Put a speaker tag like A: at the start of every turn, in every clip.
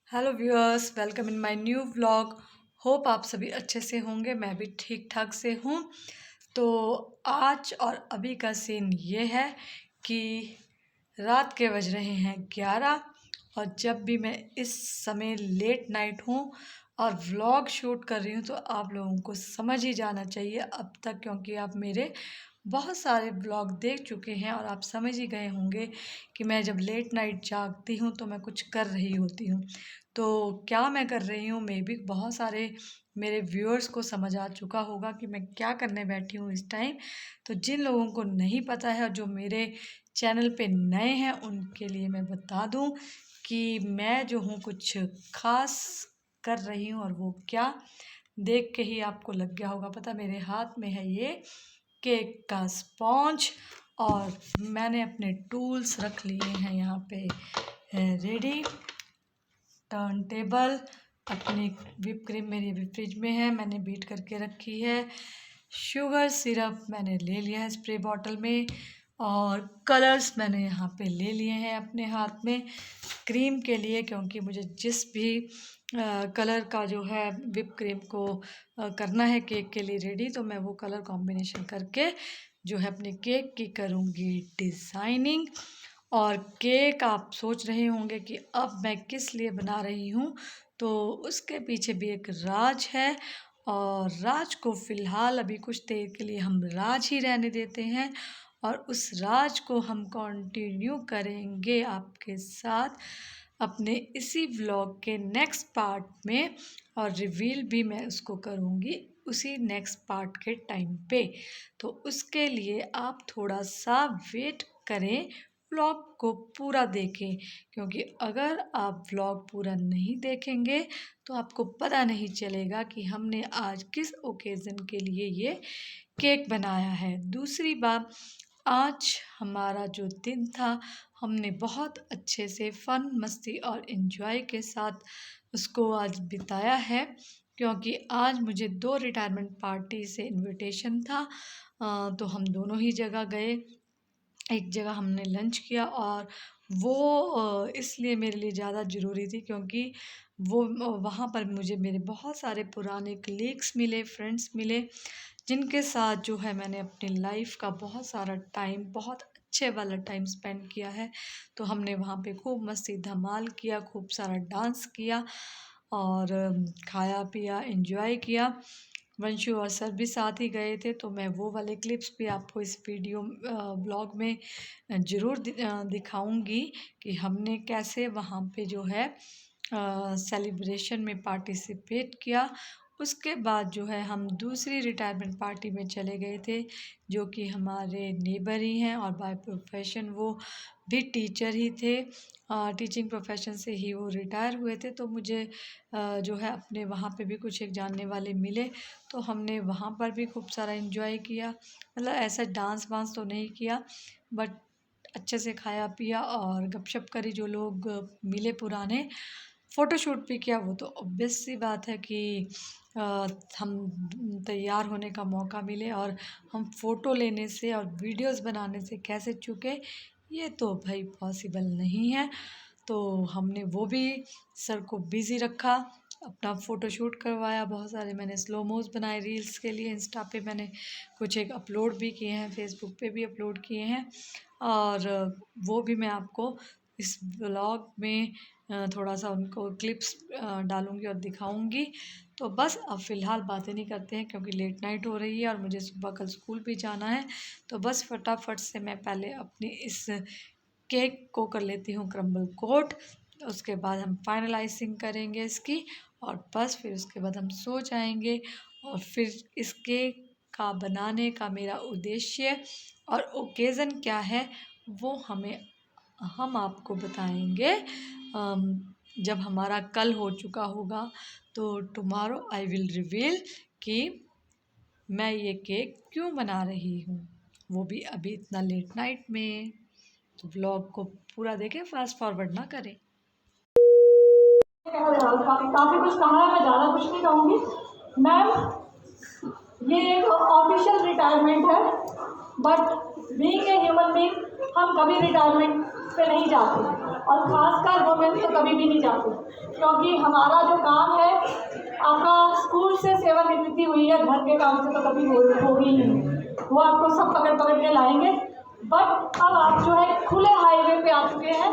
A: Hello viewers, welcome in my new vlog. Hope आप सभी अच्छे से होंगे। मैं भी ठीक ठाक से हूँ। तो आज और अभी का सीन ये है कि रात के बज रहे हैं 11 और जब भी मैं इस समय लेट नाइट हूँ और व्लॉग शूट कर रही हूँ तो आप लोगों को समझ ही जाना चाहिए अब तक, क्योंकि आप मेरे बहुत सारे व्लॉग देख चुके हैं और आप समझ ही गए होंगे कि मैं जब लेट नाइट जागती हूँ तो मैं कुछ कर रही होती हूँ। तो क्या मैं कर रही हूँ, मे बी बहुत सारे मेरे व्यूअर्स को समझ आ चुका होगा कि मैं क्या करने बैठी हूँ इस टाइम। तो जिन लोगों को नहीं पता है और जो मेरे चैनल पे नए हैं उनके लिए मैं बता दूँ कि मैं जो हूँ कुछ ख़ास कर रही हूँ, और वो क्या देख के ही आपको लग गया होगा पता। मेरे हाथ में है ये केक का स्पॉन्ज और मैंने अपने टूल्स रख लिए हैं यहाँ पे रेडी। टर्न टेबल, अपनी विप क्रीम मेरी भी फ्रिज में है, मैंने बीट करके रखी है। शुगर सिरप मैंने ले लिया है स्प्रे बॉटल में, और कलर्स मैंने यहाँ पे ले लिए हैं अपने हाथ में क्रीम के लिए, क्योंकि मुझे जिस भी कलर का जो है विप क्रीम को करना है केक के लिए रेडी, तो मैं वो कलर कॉम्बिनेशन करके जो है अपने केक की करूँगी डिज़ाइनिंग। और केक आप सोच रहे होंगे कि अब मैं किस लिए बना रही हूँ, तो उसके पीछे भी एक राज है, और राज को फ़िलहाल अभी कुछ देर के लिए हम राज ही रहने देते हैं, और उस राज को हम कंटिन्यू करेंगे आपके साथ अपने इसी व्लॉग के नेक्स्ट पार्ट में, और रिवील भी मैं उसको करूँगी उसी नेक्स्ट पार्ट के टाइम पे। तो उसके लिए आप थोड़ा सा वेट करें, व्लॉग को पूरा देखें, क्योंकि अगर आप व्लॉग पूरा नहीं देखेंगे तो आपको पता नहीं चलेगा कि हमने आज किस ओकेज़न के लिए ये केक बनाया है। दूसरी बात, आज हमारा जो दिन था हमने बहुत अच्छे से फ़न मस्ती और इन्जॉय के साथ उसको आज बिताया है, क्योंकि आज मुझे 2 रिटायरमेंट पार्टी से इनविटेशन था। तो हम दोनों ही जगह गए। एक जगह हमने लंच किया, और वो इसलिए मेरे लिए ज़्यादा ज़रूरी थी क्योंकि वो वहाँ पर मुझे मेरे बहुत सारे पुराने कलीग्स मिले, फ्रेंड्स मिले, जिनके साथ जो है मैंने अपनी लाइफ का बहुत सारा टाइम, बहुत अच्छे वाला टाइम स्पेंड किया है। तो हमने वहाँ पे खूब मस्ती धमाल किया, खूब सारा डांस किया, और खाया पिया, एंजॉय किया। वंशु और सर भी साथ ही गए थे, तो मैं वो वाले क्लिप्स भी आपको इस वीडियो ब्लॉग में ज़रूर दिखाऊंगी कि हमने कैसे वहाँ पे जो है सेलिब्रेशन में पार्टिसिपेट किया। उसके बाद जो है हम दूसरी रिटायरमेंट पार्टी में चले गए थे, जो कि हमारे नेबर ही हैं, और बाय प्रोफेशन वो भी टीचर ही थे। टीचिंग प्रोफेशन से ही वो रिटायर हुए थे। तो मुझे जो है अपने वहाँ पे भी कुछ एक जानने वाले मिले, तो हमने वहाँ पर भी खूब सारा एंजॉय किया। मतलब ऐसा डांस वांस तो नहीं किया, बट अच्छे से खाया पिया और गपशप करी। जो लोग मिले पुराने, फ़ोटोशूट भी किया। वो तो ऑब्वियस सी बात है कि अ, हम तैयार होने का मौका मिले और हम फ़ोटो लेने से और वीडियोस बनाने से कैसे चूके, ये तो भाई पॉसिबल नहीं है। तो हमने वो भी सर को बिज़ी रखा, अपना फ़ोटोशूट करवाया, बहुत सारे मैंने स्लो मोज़ बनाए रील्स के लिए। इंस्टा पे मैंने कुछ एक अपलोड भी किए हैं, फेसबुक पे भी अपलोड किए हैं, और वो भी मैं आपको इस व्लॉग में थोड़ा सा उनको क्लिप्स डालूँगी और दिखाऊँगी। तो बस अब फ़िलहाल बातें नहीं करते हैं, क्योंकि लेट नाइट हो रही है और मुझे सुबह कल स्कूल भी जाना है। तो बस फटाफट से मैं पहले अपनी इस केक को कर लेती हूँ क्रम्बल कोट। उसके बाद हम फाइनलाइजिंग करेंगे इसकी, और बस फिर उसके बाद हम सो जाएंगे। और फिर इस केक का बनाने का मेरा उद्देश्य और ओकेज़न क्या है, वो हम आपको बताएंगे जब हमारा कल हो चुका होगा। तो टुमारो आई विल रिवील कि मैं ये केक क्यों बना रही हूँ, वो भी अभी इतना लेट नाइट में। तो व्लॉग को पूरा देखें, फास्ट फॉरवर्ड ना करें। काफ़ी कुछ कहा है, मैं ज़्यादा कुछ नहीं कहूँगी मैम। ये एक ऑफिशियल रिटायरमेंट है, but being a human being हम कभी रिटायरमेंट पे नहीं जाते,
B: और खासकर वुमेन तो कभी भी नहीं जाती, क्योंकि हमारा जो काम है, आपका स्कूल से सेवानिवृत्ति हुई है, घर के काम से तो कभी होगी ही नहीं, वो आपको सब पकड़ पकड़ के लाएंगे। बट अब आप जो है खुले हाईवे पे आ चुके हैं,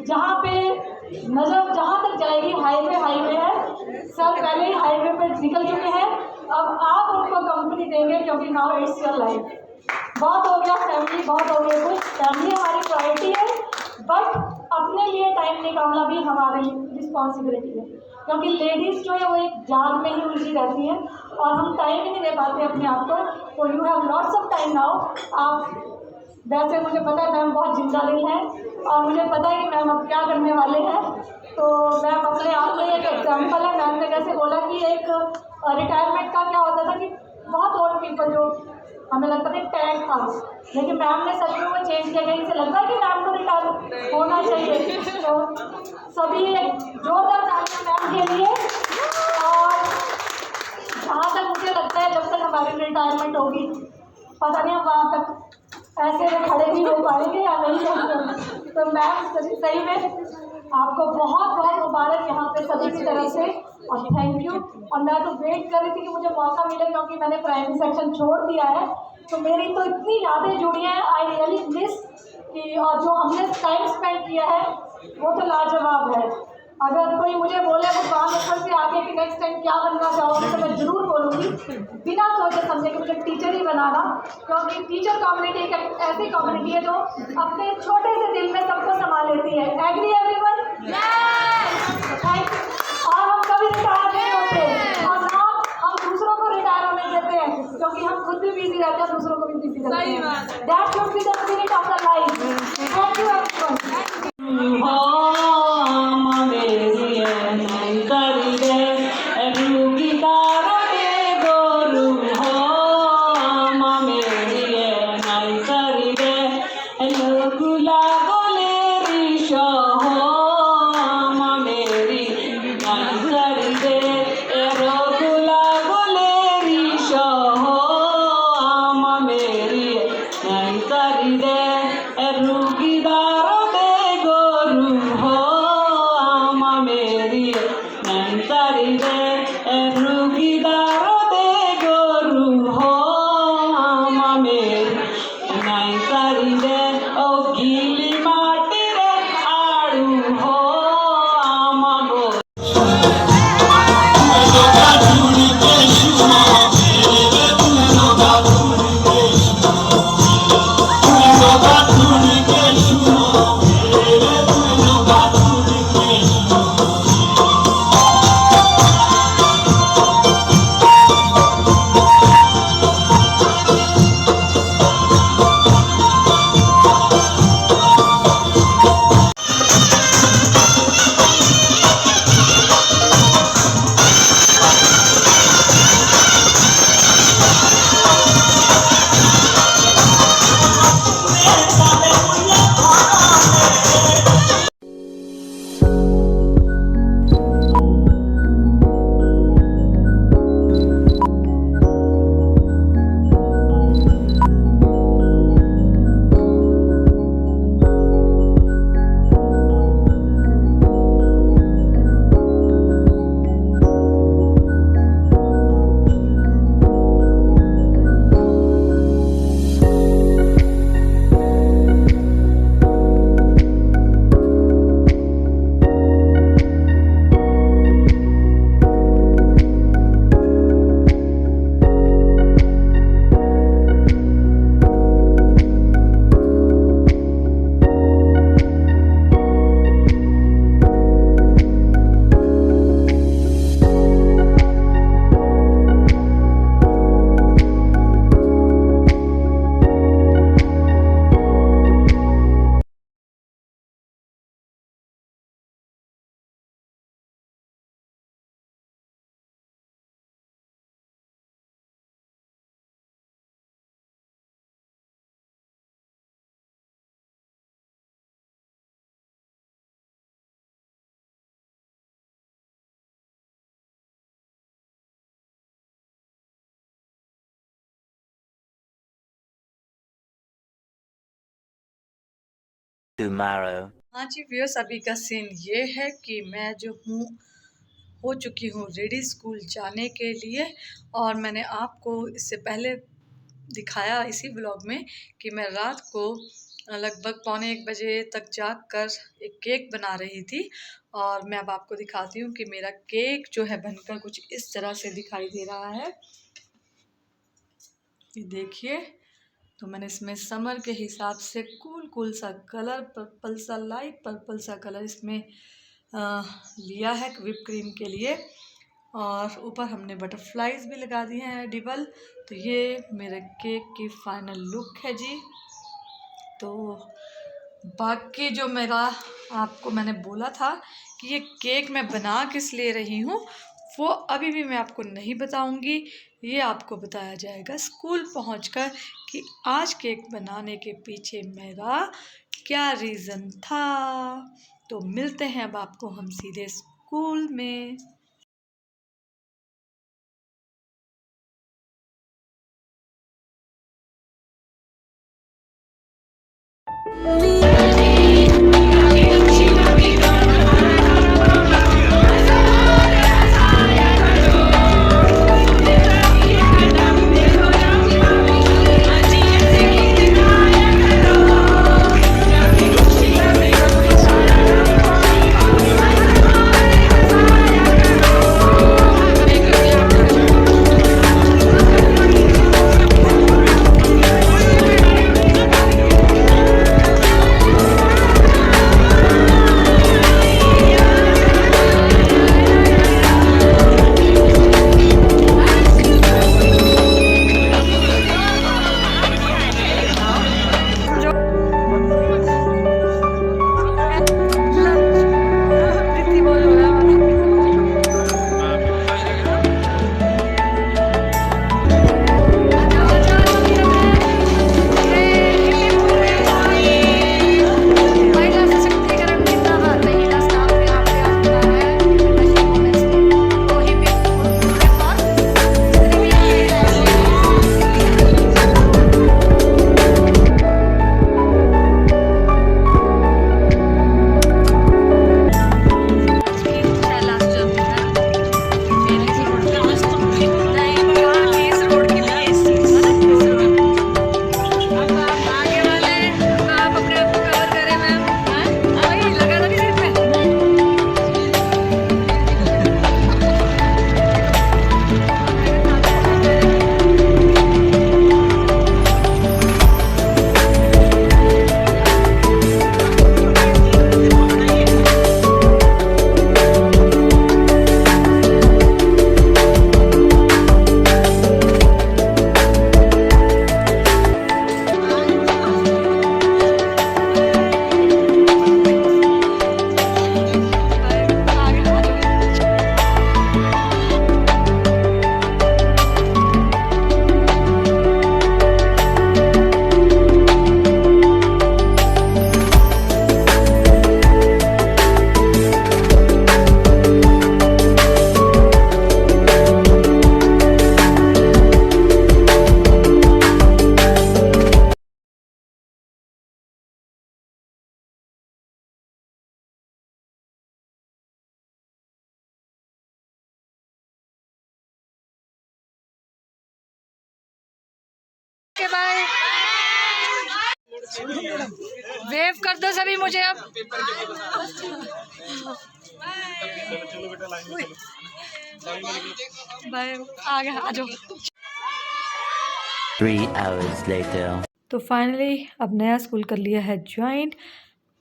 B: जहाँ पे नजर जहाँ तक जाएगी हाईवे हाईवे है। सर पहले ही हाईवे पे निकल चुके हैं, अब आप उनको कंपनी देंगे, क्योंकि नाउ इट्स योर लाइफ। बहुत हो गया फैमिली, बहुत हो गया कुछ, फैमिली हमारी प्रायोरिटी है, बट अपने लिए टाइम निकालना भी हमारी रिस्पॉन्सिबिलिटी है, क्योंकि लेडीज़ जो है वो एक जाल में ही उलझी रहती है और हम टाइम ही नहीं दे पाते अपने आप को। तो you have lots of time now. आप वैसे मुझे पता है मैम बहुत जिंदा दिल है और मुझे पता है कि मैम अब क्या करने वाले हैं। तो मैम अपने आप में एक एग्जाम्पल है। मैम ने कैसे बोला कि एक रिटायरमेंट का क्या होता था कि बहुत ओल्ड पीपल जो हमें लगता था टैग था, लेकिन मैम ने सच में वो चेंज किया गया। इसे लगता है कि मैम को रिटायर होना चाहिए। तो सभी एक जोरदार तालियां मैम के लिए। और जहाँ तक मुझे लगता है जब तक हमारी रिटायरमेंट होगी, पता नहीं हम वहाँ तक ऐसे में खड़े भी हो पाएंगे या नहीं होंगे। तो मैम सही में आपको बहुत बहुत मुबारक यहाँ पे सभी की तरफ से, और थैंक यू। और मैं तो वेट कर रही थी कि मुझे मौका मिले, क्योंकि मैंने प्राइमरी सेक्शन छोड़ दिया है, तो मेरी तो इतनी यादें जुड़ी हैं, आई रियली मिस कि, और जो हमने टाइम स्पेंड किया है वो तो लाजवाब है। अगर कोई मुझे बोले भगवान ऊपर से आगे कि नेक्स्ट टाइम क्या बनना चाहोगे, तो मैं जरूर बोलूँगी बिना सोचे समझे कि मुझे टीचर ही बनाना, क्योंकि टीचर कम्युनिटी एक ऐसी कम्युनिटी है जो अपने छोटे से दिल में सबको समा लेती है। Agree everyone? और हम कभी रिटायर नहीं होते, और ना हम दूसरों को रिटायर होने देते हैं, क्योंकि हम खुद भी बिजी रहते हैं, दूसरों को भी बिजी करते हैं। That should be the spirit of the life. Thank you everyone.
C: tomorrow.
A: हाँ जी व्यूअर्स, अभी का सीन ये है कि मैं जो हो चुकी हूँ रेडी स्कूल जाने के लिए। और मैंने आपको इससे पहले दिखाया इसी व्लॉग में कि मैं रात को लगभग पौने 1 बजे तक जाग कर एक केक बना रही थी। और मैं अब आपको दिखाती हूँ कि मेरा केक जो है बनकर कुछ इस तरह से दिखाई दे रहा है। ये देखिए, तो मैंने इसमें समर के हिसाब से कूल सा कलर, पर्पल सा, लाइट पर्पल सा कलर इसमें लिया है व्हिप क्रीम के लिए। और ऊपर हमने बटरफ्लाइज भी लगा दिए हैं एडिबल। तो ये मेरे केक की फाइनल लुक है जी। तो बाकी जो मेरा आपको मैंने बोला था कि ये केक मैं बना किस लिए रही हूँ, वो अभी भी मैं आपको नहीं बताऊंगी। ये आपको बताया जाएगा स्कूल पहुंचकर कि आज केक बनाने के पीछे मेरा क्या रीज़न था। तो मिलते हैं अब आपको हम सीधे स्कूल में। के बाय वेव कर दो सभी मुझे अब। बाय, आ गया, आ जाओ।
C: 3 hours later.
A: तो फाइनली अब नया स्कूल कर लिया है ज्वाइन।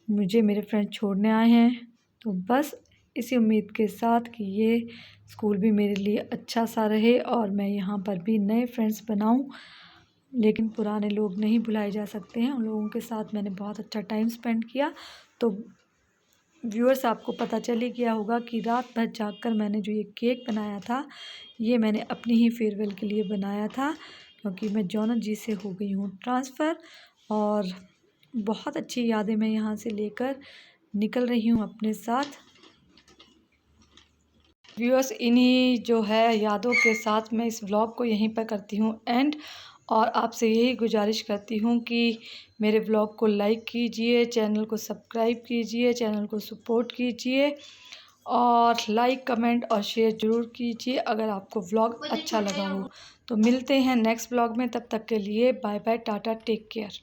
A: मुझे मेरे फ्रेंड छोड़ने आए हैं। तो बस इसी उम्मीद के साथ कि ये स्कूल भी मेरे लिए अच्छा सा रहे और मैं यहाँ पर भी नए फ्रेंड्स बनाऊँ। लेकिन पुराने लोग नहीं भुलाए जा सकते हैं, उन लोगों के साथ मैंने बहुत अच्छा टाइम स्पेंड किया। तो व्यूअर्स, आपको पता चल ही गया होगा कि रात भर जागकर मैंने जो ये केक बनाया था, ये मैंने अपनी ही फेयरवेल के लिए बनाया था, क्योंकि मैं जौनक जी से हो गई हूँ ट्रांसफ़र। और बहुत अच्छी यादें मैं यहाँ से लेकर निकल रही हूँ अपने साथ। व्यूअर्स, इन्हीं जो है यादों के साथ मैं इस व्लॉग को यहीं पर करती हूँ एंड। और आपसे यही गुजारिश करती हूँ कि मेरे ब्लॉग को लाइक कीजिए, चैनल को सब्सक्राइब कीजिए, चैनल को सपोर्ट कीजिए और लाइक कमेंट और शेयर ज़रूर कीजिए अगर आपको व्लॉग अच्छा लगा हो। तो मिलते हैं नेक्स्ट व्लॉग में, तब तक के लिए bye bye, tata, take care.